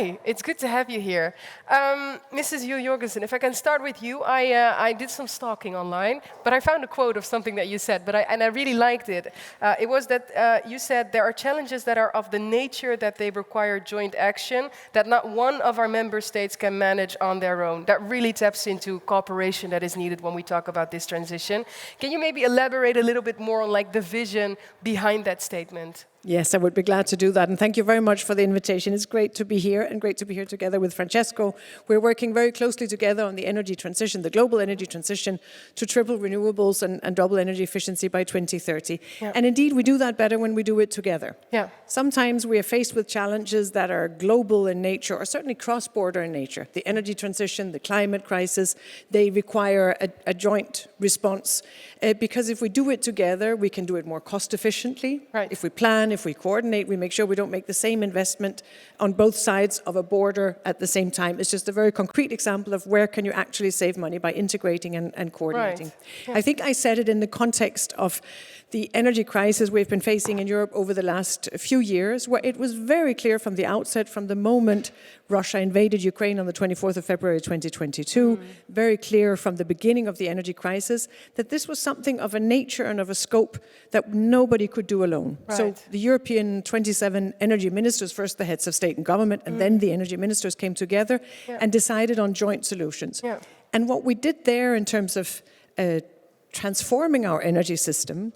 Hi, it's good to have you here. Mrs. Yu Jorgensen, if I can start with you, I did some stalking online, but I found a quote of something that you said, and I really liked it. It was that you said there are challenges that are of the nature that they require joint action, that not one of our member states can manage on their own. That really taps into cooperation that is needed when we talk about this transition. Can you maybe elaborate a little bit more on like the vision behind that statement? Yes, I would be glad to do that. And thank you very much for the invitation. It's great to be here and great to be here together with Francesco. We're working very closely together on the energy transition, the global energy transition, to triple renewables and double energy efficiency by 2030. Yeah. And indeed, we do that better when we do it together. Yeah. Sometimes we are faced with challenges that are global in nature or certainly cross-border in nature. The energy transition, the climate crisis, they require a joint response because if we do it together, we can do it more cost efficiently. Right. If we plan, if we coordinate, we make sure we don't make the same investment on both sides of a border at the same time. It's just a very concrete example of where can you actually save money by integrating and coordinating. Right. Yeah. I think I said it in the context of the energy crisis we've been facing in Europe over the last few years, where it was very clear from the outset, from the moment Russia invaded Ukraine on the 24th of February 2022, very clear from the beginning of the energy crisis, that this was something of a nature and of a scope that nobody could do alone. Right. So the European 27 energy ministers, first the heads of state and government, and then the energy ministers came together and decided on joint solutions. Yeah. And what we did there in terms of transforming our energy system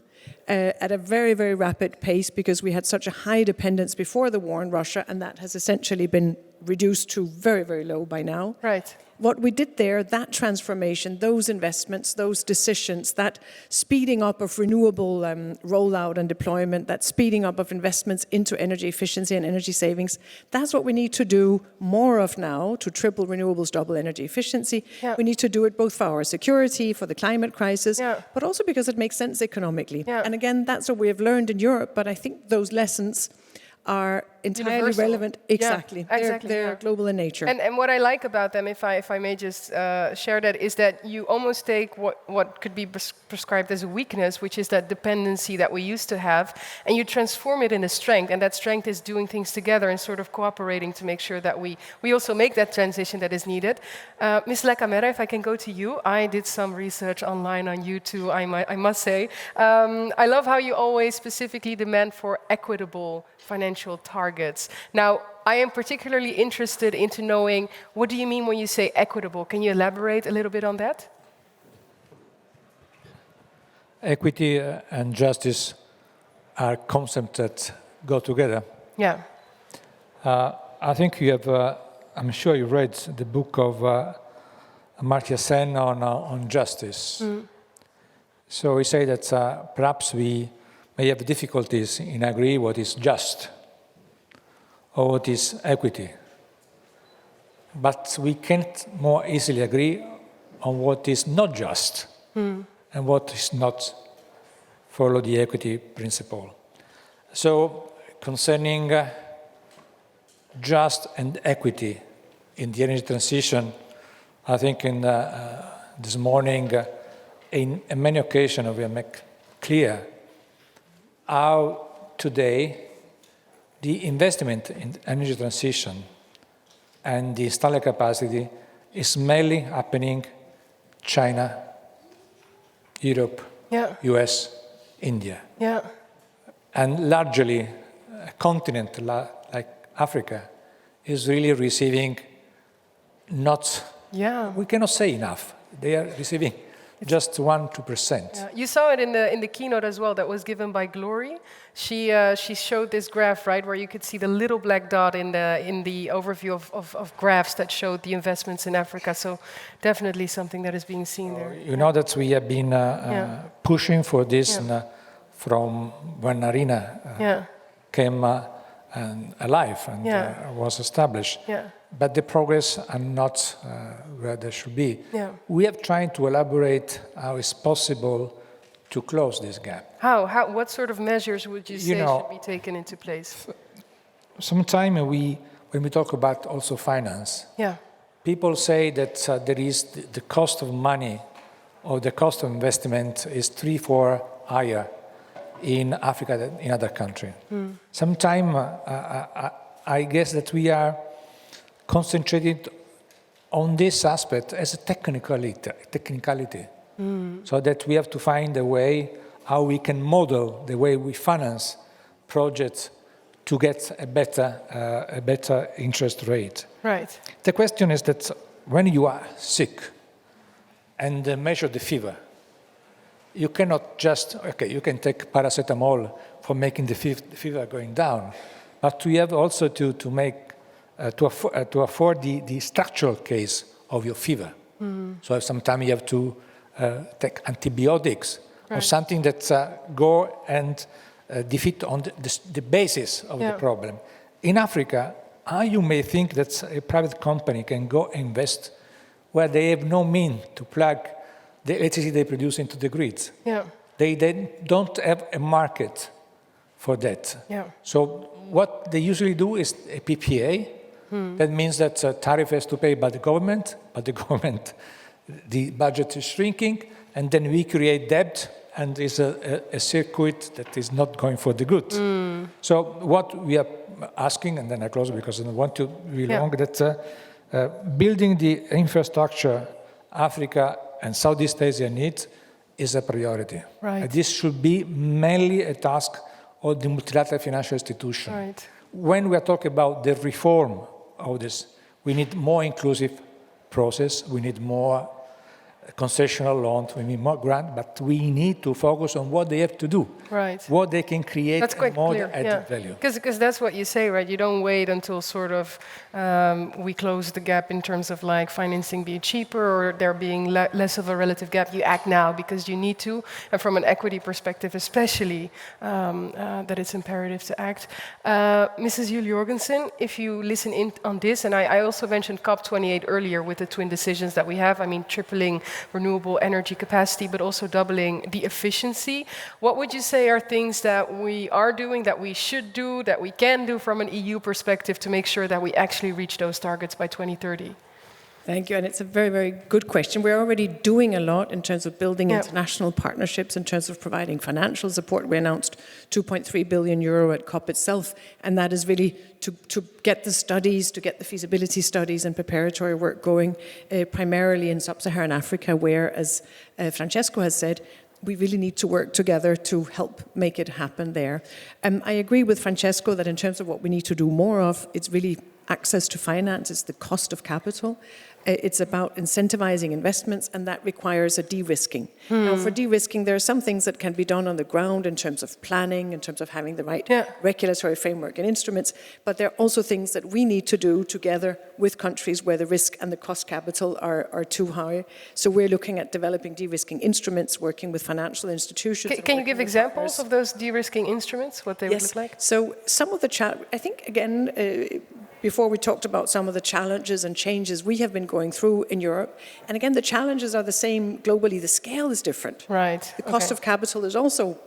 at a very, very rapid pace, because we had such a high dependence before the war in Russia, and that has essentially been reduced to very, very low by now. Right. What we did there, that transformation, those investments, those decisions, that speeding up of renewable rollout and deployment, that speeding up of investments into energy efficiency and energy savings, that's what we need to do more of now to triple renewables, double energy efficiency. Yeah. We need to do it both for our security, for the climate crisis, but also because it makes sense economically. Yeah. And again, that's what we have learned in Europe, but I think those lessons are entirely universal. Relevant. Exactly. Yeah, exactly. They're global in nature. And what I like about them, if I may just share that, is that you almost take what could be prescribed as a weakness, which is that dependency that we used to have, and you transform it into strength. And that strength is doing things together and sort of cooperating to make sure that we also make that transition that is needed. Ms. Lacamera, if I can go to you. I did some research online on you too, I must say. I love how you always specifically demand for equitable financial targets. Now, I am particularly interested into knowing, what do you mean when you say equitable? Can you elaborate a little bit on that? Equity and justice are concepts that go together. Yeah. I think you have, I'm sure you read the book of Amartya Sen on justice. So we say that perhaps we may have difficulties in agreeing what is just or what is equity. But we can't more easily agree on what is not just and what is not follow the equity principle. So concerning just and equity in the energy transition, I think in this morning, in many occasions, we have made clear how today the investment in energy transition and the installed capacity is mainly happening China, Europe, US, India. Yeah. And largely, a continent like Africa is really receiving not, we cannot say enough. They are receiving just 1-2%. Yeah. You saw it in the keynote as well that was given by Glory. She showed this graph, right, where you could see the little black dot in the overview of graphs that showed the investments in Africa. So definitely something that is being seen there. You know that we have been pushing for this from when ARENA came alive and was established. Yeah. But the progress are not where they should be. Yeah. We have tried to elaborate how it's possible to close this gap. How? What sort of measures would you say should be taken into place? Sometimes when we talk about also finance, people say that there is the cost of money or the cost of investment is 3-4 higher in Africa than in other countries. Sometimes I guess that we are concentrated on this aspect as a technicality. So that we have to find a way how we can model the way we finance projects to get a better interest rate. Right. The question is that when you are sick and measure the fever, you cannot just, okay, you can take paracetamol for making the fever going down, but we have also to afford the structural case of your fever. So sometimes you have to take antibiotics or something that go and defeat on the basis of the problem. In Africa, you may think that a private company can go invest where they have no means to plug the electricity they produce into the grids. Yeah. They don't have a market for that. Yeah. So what they usually do is a PPA. That means that tariff has to pay by the government, but the budget is shrinking, and then we create debt, and it's a circuit that is not going for the good. So what we are asking, and then I close because I don't want to be long, that building the infrastructure Africa and Southeast Asia needs is a priority. Right. This should be mainly a task of the multilateral financial institution. Right. When we are talking about the reform of this, we need more inclusive process, we need more concessional loans, we need more grant, but we need to focus on what they have to do, Right. what they can create That's quite more clear. added value. Because that's what you say, right? You don't wait until sort of we close the gap in terms of like financing being cheaper or there being less of a relative gap. You act now because you need to, and from an equity perspective, especially that it's imperative to act. Mrs. Juul Jorgensen, if you listen in on this, and I also mentioned COP28 earlier with the twin decisions that we have. I mean, tripling renewable energy capacity, but also doubling the efficiency. What would you say are things that we are doing, that we should do, that we can do from an EU perspective to make sure that we actually reach those targets by 2030? Thank you, and it's a very, very good question. We're already doing a lot in terms of building international partnerships, in terms of providing financial support. We announced 2.3 billion euro at COP itself, and that is really to get the studies, to get the feasibility studies and preparatory work going, primarily in sub-Saharan Africa, where, as Francesco has said, we really need to work together to help make it happen there. I agree with Francesco that in terms of what we need to do more of, it's really access to finance, it's the cost of capital. It's about incentivizing investments, and that requires a de-risking. Now, for de-risking, there are some things that can be done on the ground in terms of planning, in terms of having the right regulatory framework and instruments, but there are also things that we need to do together with countries where the risk and the cost capital are too high. So we're looking at developing de-risking instruments, working with financial institutions. Can you give examples of those de-risking instruments, what they would look like? So some of the I think, again, before we talked about some of the challenges and changes we have been going through in Europe. And again, the challenges are the same globally. The scale is different. Right. The cost of capital is also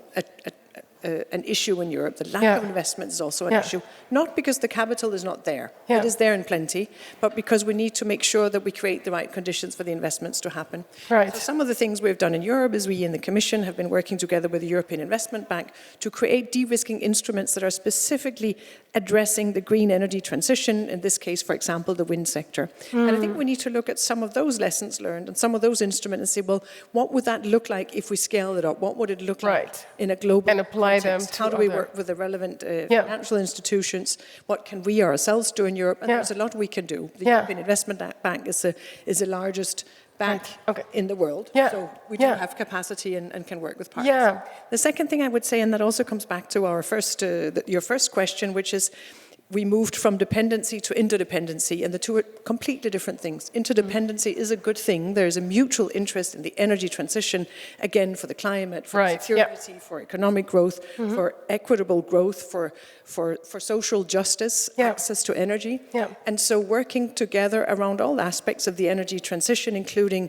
an issue in Europe. The lack of investment is also an issue. Not because the capital is not there. It is there in plenty, but because we need to make sure that we create the right conditions for the investments to happen. Right. So some of the things we've done in Europe is we in the Commission have been working together with the European Investment Bank to create de-risking instruments that are specifically addressing the green energy transition, in this case, for example, the wind sector. And I think we need to look at some of those lessons learned and some of those instruments and say, well, what would that look like if we scale it up? What would it look like in a global and apply context? them to How do we work with the relevant financial institutions? What can we ourselves do in Europe? And there's a lot we can do. The European Investment Bank is the largest bank in the world. So we do have capacity and can work with partners. The second thing I would say, and that also comes back to our your first question, which is we moved from dependency to interdependency, and the two are completely different things. Interdependency is a good thing. There's a mutual interest in the energy transition, again, for the climate, for security, for economic growth, for equitable growth, for social justice, access to energy. And so working together around all aspects of the energy transition, including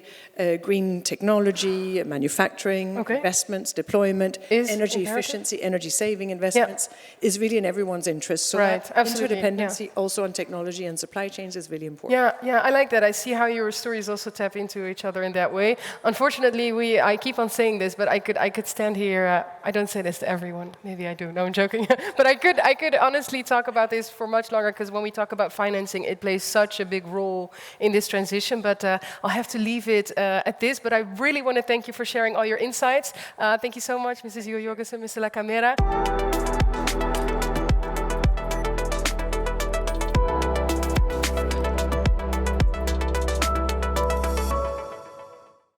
green technology, manufacturing, investments, deployment, energy efficiency, energy saving investments, is really in everyone's interest. So that Absolutely, yeah. interdependency also on technology and supply chains is really important. Yeah, I like that. I see how your stories also tap into each other in that way. Unfortunately, I keep on saying this, but I could stand here. I don't say this to everyone. Maybe I do. No, I'm joking. But I could honestly talk about this for much longer, because when we talk about financing, it plays such a big role in this transition. But I'll have to leave it at this. But I really want to thank you for sharing all your insights. Thank you so much, Mrs. Jo Jorgensen, Mr. La Camera.